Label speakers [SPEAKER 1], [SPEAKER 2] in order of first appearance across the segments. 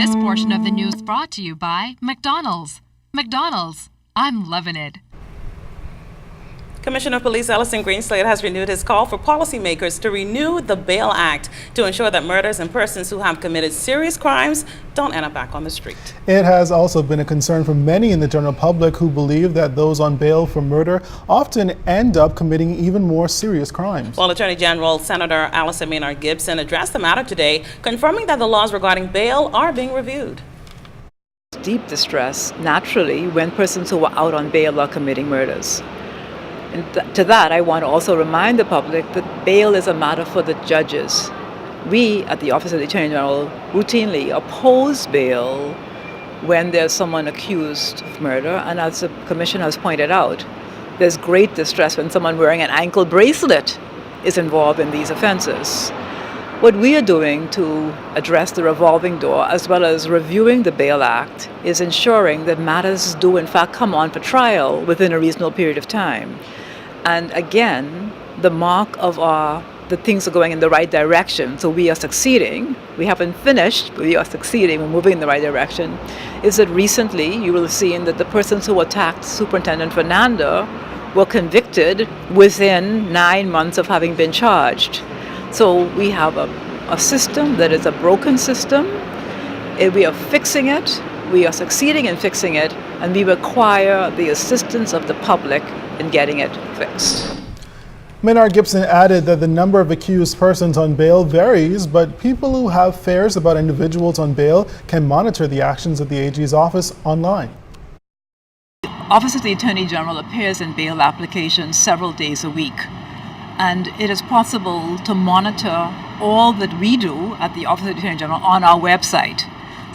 [SPEAKER 1] This portion of the news brought to you by McDonald's. McDonald's, I'm loving it.
[SPEAKER 2] Commissioner of Police Ellison Greenslade has renewed his call for policymakers to renew the Bail Act to ensure that murderers and persons who have committed serious crimes don't end up back on the street.
[SPEAKER 3] It has also been a concern for many in the general public who believe that those on bail for murder often end up committing even more serious crimes.
[SPEAKER 2] Well, Attorney General Senator Allison Maynard Gibson addressed the matter today, confirming that the laws regarding bail are being reviewed.
[SPEAKER 4] Deep distress, naturally, when persons who are out on bail are committing murders. And to that, I want to also remind the public that bail is a matter for the judges. We, at the Office of the Attorney General, routinely oppose bail when there's someone accused of murder, and as the Commission has pointed out, there's great distress when someone wearing an ankle bracelet is involved in these offenses. What we are doing to address the revolving door, as well as reviewing the Bail Act, is ensuring that matters do in fact come on for trial within a reasonable period of time. And again, the mark of the things are going in the right direction, so we are succeeding. We haven't finished, but we are succeeding, we're moving in the right direction, is that recently you will have seen that the persons who attacked Superintendent Fernanda were convicted within 9 months of having been charged. So we have a system that is a broken system. We are fixing it, we are succeeding in fixing it, and we require the assistance of the public in getting it fixed.
[SPEAKER 3] Maynard Gibson added that the number of accused persons on bail varies, but people who have fears about individuals on bail can monitor the actions of the AG's office online.
[SPEAKER 4] The Office of the Attorney General appears in bail applications several days a week. And it is possible to monitor all that we do at the Office of the Attorney General on our website.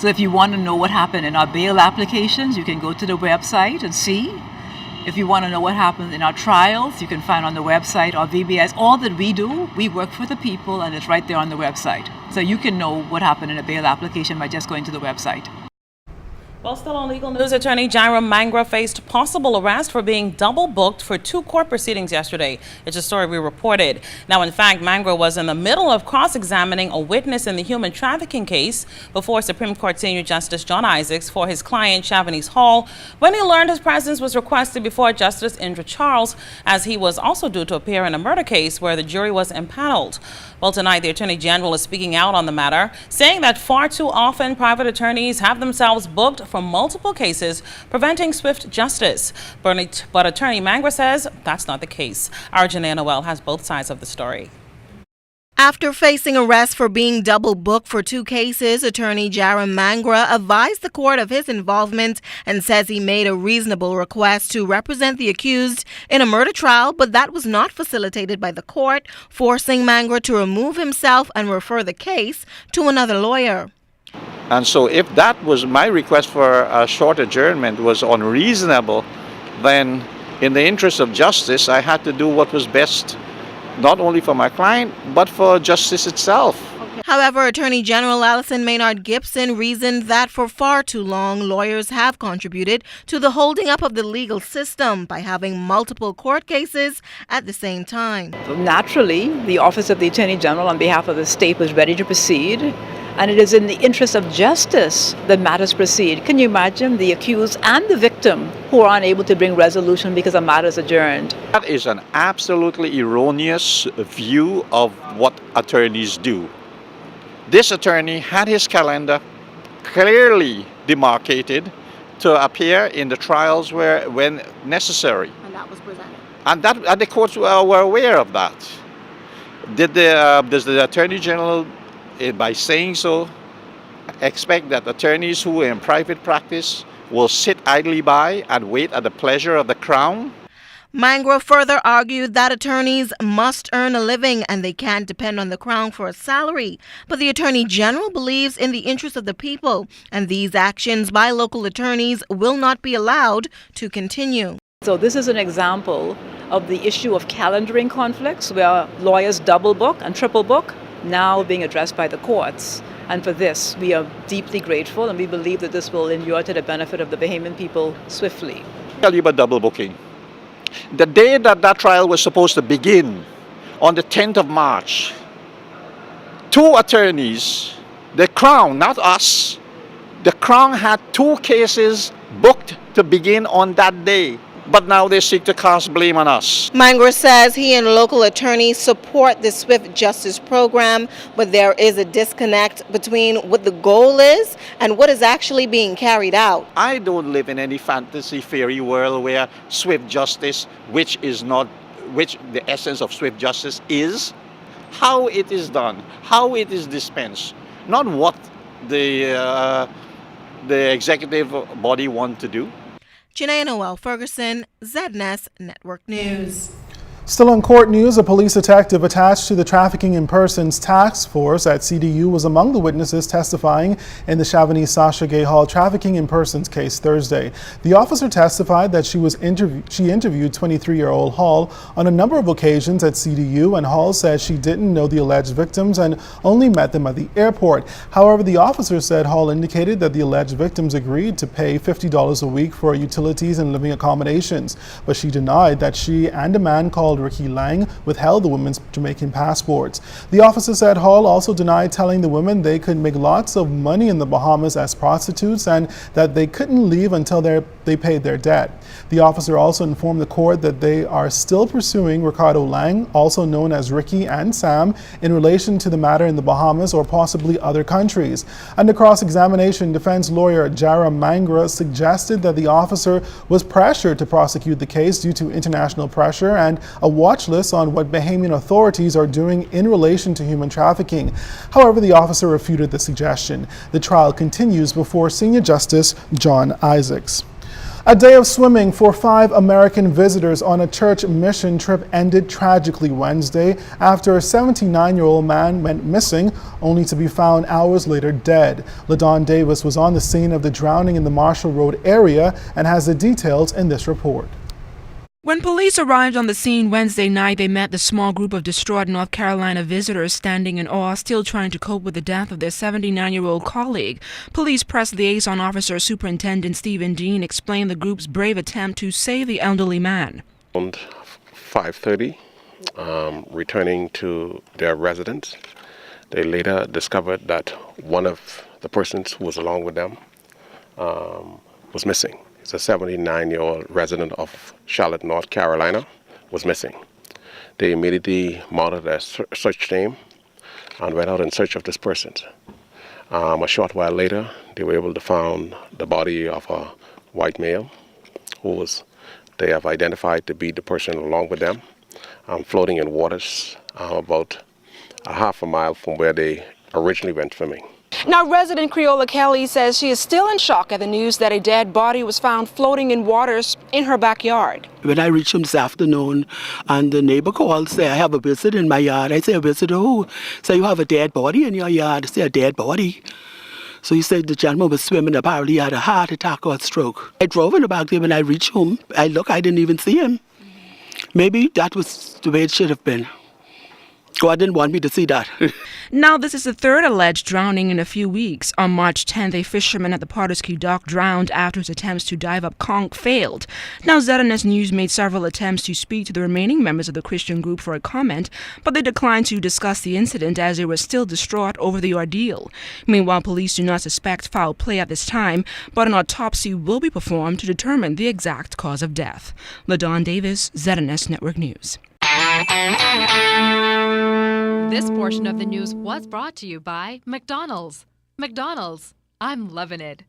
[SPEAKER 4] So if you want to know what happened in our bail applications, you can go to the website and see. If you want to know what happened in our trials, you can find on the website our VBS. All that we do, we work for the people, and it's right there on the website. So you can know what happened in a bail application by just going to the website.
[SPEAKER 2] Well, still on legal news, attorney Jairo Mangra faced possible arrest for being double booked for 2 court proceedings yesterday. It's a story we reported. Now, in fact, Mangra was in the middle of cross-examining a witness in the human trafficking case before Supreme Court Senior Justice John Isaacs for his client Chavanice Hall when he learned his presence was requested before Justice Indra Charles, as he was also due to appear in a murder case where the jury was impaneled. Well, tonight, the Attorney General is speaking out on the matter, saying that far too often private attorneys have themselves booked for multiple cases, preventing swift justice. But Attorney Mangra says that's not the case. Our Janae Noel has both sides of the story.
[SPEAKER 5] After facing arrest for being double booked for 2 cases, Attorney Jairo Mangra advised the court of his involvement and says he made a reasonable request to represent the accused in a murder trial, but that was not facilitated by the court, forcing Mangra to remove himself and refer the case to another lawyer.
[SPEAKER 6] And so if that was my request for a short adjournment was unreasonable, then in the interest of justice, I had to do what was best, not only for my client, but for justice itself.
[SPEAKER 5] However, Attorney General Allison Maynard Gibson reasoned that for far too long, lawyers have contributed to the holding up of the legal system by having multiple court cases at the same time.
[SPEAKER 4] So naturally, the Office of the Attorney General on behalf of the state was ready to proceed. And it is in the interest of justice that matters proceed. Can you imagine the accused and the victim who are unable to bring resolution because a matter is adjourned?
[SPEAKER 6] That is an absolutely erroneous view of what attorneys do. This attorney had his calendar clearly demarcated to appear in the trials when necessary.
[SPEAKER 5] And that was presented.
[SPEAKER 6] And the courts were aware of that. Does the Attorney General, by saying so, expect that attorneys who are in private practice will sit idly by and wait at the pleasure of the Crown?
[SPEAKER 5] Mangra further argued that attorneys must earn a living and they can't depend on the Crown for a salary. But the Attorney General believes in the interest of the people, and these actions by local attorneys will not be allowed to continue.
[SPEAKER 4] So this is an example of the issue of calendaring conflicts where lawyers double book and triple book, now being addressed by the courts. And for this, we are deeply grateful, and we believe that this will endure to the benefit of the Bahamian people swiftly.
[SPEAKER 6] I'll tell you about double booking. The day that trial was supposed to begin, on the 10th of March, 2 attorneys, the Crown, not us, The Crown had 2 cases booked to begin on that day, but now they seek to cast blame on us.
[SPEAKER 5] Mangra says he and local attorneys support the swift justice program, but there is a disconnect between what the goal is and what is actually being carried out.
[SPEAKER 6] I don't live in any fantasy fairy world where swift justice, which the essence of swift justice is, how it is done, how it is dispensed, not what the executive body want to do.
[SPEAKER 5] Janae Noel Ferguson, ZNS Network News.
[SPEAKER 3] Still on court news, a police detective attached to the Trafficking in Persons Task Force at CDU was among the witnesses testifying in the Chavannes Sasha Gay Hall trafficking in persons case Thursday. The officer testified that she interviewed 23-year-old Hall on a number of occasions at CDU, and Hall said she didn't know the alleged victims and only met them at the airport. However, the officer said Hall indicated that the alleged victims agreed to pay $50 a week for utilities and living accommodations, but she denied that she and a man called Ricky Lang withheld the women's Jamaican passports. The officer said Hall also denied telling the women they could make lots of money in the Bahamas as prostitutes and that they couldn't leave until they paid their debt. The officer also informed the court that they are still pursuing Ricardo Lang, also known as Ricky and Sam, in relation to the matter in the Bahamas or possibly other countries. Under cross-examination, defense lawyer Jara Mangra suggested that the officer was pressured to prosecute the case due to international pressure and a watch list on what Bahamian authorities are doing in relation to human trafficking. However, the officer refuted the suggestion. The trial continues before Senior Justice John Isaacs. A day of swimming for 5 American visitors on a church mission trip ended tragically Wednesday after a 79-year-old man went missing, only to be found hours later dead. LaDon Davis was on the scene of the drowning in the Marshall Road area and has the details in this report.
[SPEAKER 7] When police arrived on the scene Wednesday night, they met the small group of distraught North Carolina visitors standing in awe, still trying to cope with the death of their 79-year-old colleague. Police Press Liaison Officer Superintendent Stephen Dean explained the group's brave attempt to save the elderly man.
[SPEAKER 8] Around 5:30, returning to their residence, they later discovered that one of the persons who was along with them was missing. A 79-year-old resident of Charlotte, North Carolina, was missing. They immediately mounted a search team and went out in search of this person. A short while later, they were able to find the body of a white male who they have identified to be the person along with them, floating in waters about a half a mile from where they originally went swimming.
[SPEAKER 7] Now, resident Creola Kelly says she is still in shock at the news that a dead body was found floating in waters in her backyard.
[SPEAKER 9] When I reached home this afternoon and the neighbor called, say, I have a visit in my yard. I say, a visitor who? Say, you have a dead body in your yard. I say, a dead body. So he said the gentleman was swimming, apparently he had a heart attack or a stroke. I drove in the back there. When I reached home, I didn't even see him. Maybe that was the way it should have been. God didn't want me to see that.
[SPEAKER 7] Now, this is the third alleged drowning in a few weeks. On March 10th, a fisherman at the Potters Key dock drowned after his attempts to dive up conch failed. Now, ZNS News made several attempts to speak to the remaining members of the Christian group for a comment, but they declined to discuss the incident as they were still distraught over the ordeal. Meanwhile, police do not suspect foul play at this time, but an autopsy will be performed to determine the exact cause of death. LaDon Davis, ZNS Network News.
[SPEAKER 1] This portion of the news was brought to you by McDonald's. McDonald's, I'm loving it.